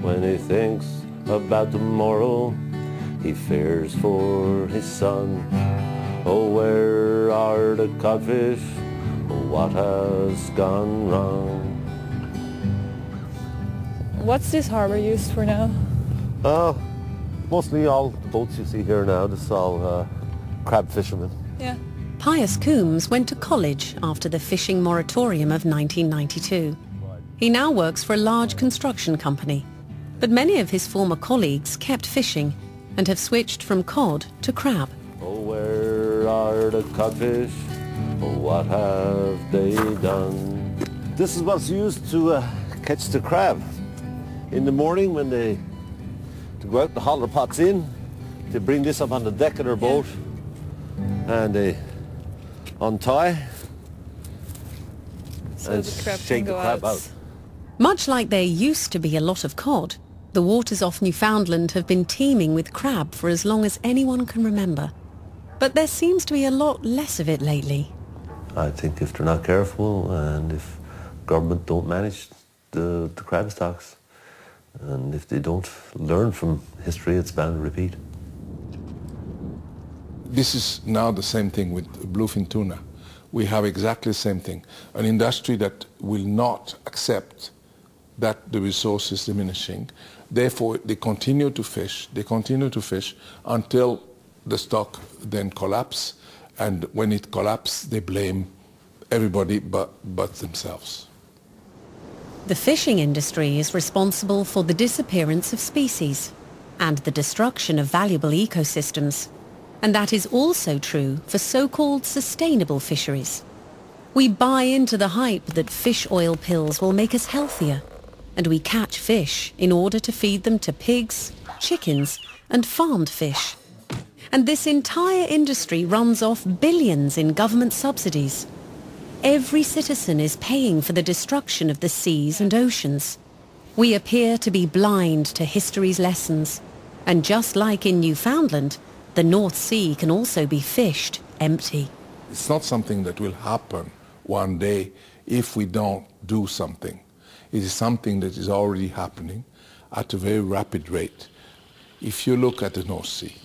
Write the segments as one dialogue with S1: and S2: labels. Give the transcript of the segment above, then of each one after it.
S1: When he thinks about tomorrow, he fears for his son. Oh, where are the codfish? What has gone wrong?
S2: What's this harbour used for now?
S1: Mostly all the boats you see here now, this is all crab fishermen.
S2: Yeah.
S3: Pius Coombs went to college after the fishing moratorium of 1992. He now works for a large construction company. But many of his former colleagues kept fishing and have switched from cod to crab.
S1: Oh, where are the codfish? What have they done? This is what's used to catch the crab. In the morning when they go out, the haul their pots in, they bring this up on the deck of their boat and they untie
S2: So
S1: and
S2: the crab
S1: shake the
S2: can go
S1: crab
S2: out.
S1: out.
S3: Much like there used to be a lot of cod, the waters off Newfoundland have been teeming with crab for as long as anyone can remember. But there seems to be a lot less of it lately.
S1: I think if they're not careful and if government don't manage the crab stocks, and if they don't learn from history, it's bound to repeat.
S4: This is now the same thing with bluefin tuna. We have exactly the same thing. An industry that will not accept that the resource is diminishing. Therefore, they continue to fish until the stock then collapses. And when it collapses, they blame everybody but themselves.
S3: The fishing industry is responsible for the disappearance of species and the destruction of valuable ecosystems. And that is also true for so-called sustainable fisheries. We buy into the hype that fish oil pills will make us healthier, and we catch fish in order to feed them to pigs, chickens, and farmed fish. And this entire industry runs off billions in government subsidies. Every citizen is paying for the destruction of the seas and oceans. We appear to be blind to history's lessons. And just like in Newfoundland, the North Sea can also be fished empty.
S4: It's not something that will happen one day if we don't do something. It is something that is already happening at a very rapid rate. If you look at the North Sea,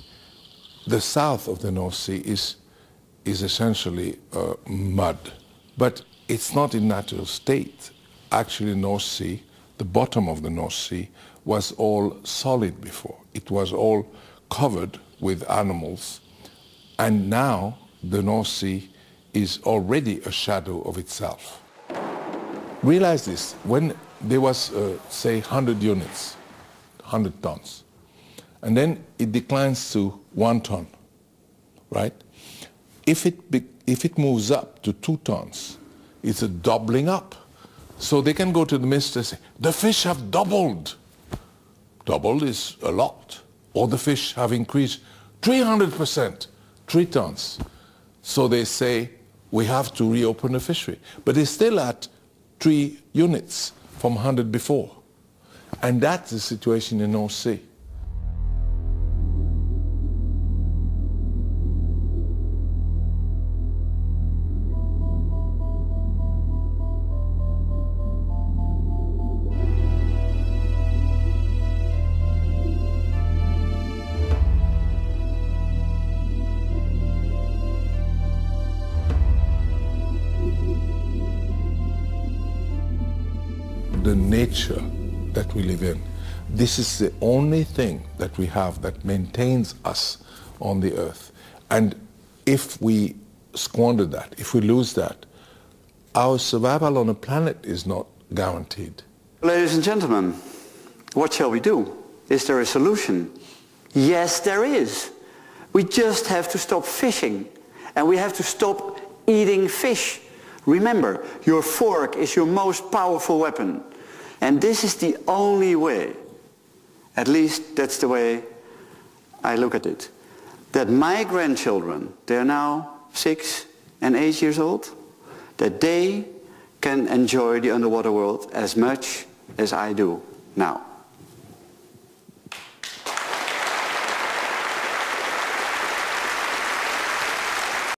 S4: the south of the North Sea is essentially mud. But it's not in natural state. Actually, the North Sea, the bottom of the North Sea, was all solid before. It was all covered with animals. And now the North Sea is already a shadow of itself. Realize this, when there was, say, 100 units, 100 tons, and then it declines to 1 ton, right? If it moves up to 2 tons, it's a doubling up. So they can go to the minister and say, the fish have doubled. Doubled is a lot. Or the fish have increased 300%, 3 tons. So they say, we have to reopen the fishery. But they're still at 3 units from 100 before. And that's the situation in the North Sea. The nature that we live in. This is the only thing that we have that maintains us on the earth. And if we squander that, if we lose that, our survival on the planet is not guaranteed.
S5: Ladies and gentlemen, what shall we do? Is there a solution? Yes, there is. We just have to stop fishing, and we have to stop eating fish. Remember, your fork is your most powerful weapon. And this is the only way, at least that's the way I look at it, that my grandchildren, they're now 6 and 8 years old, that they can enjoy the underwater world as much as I do now.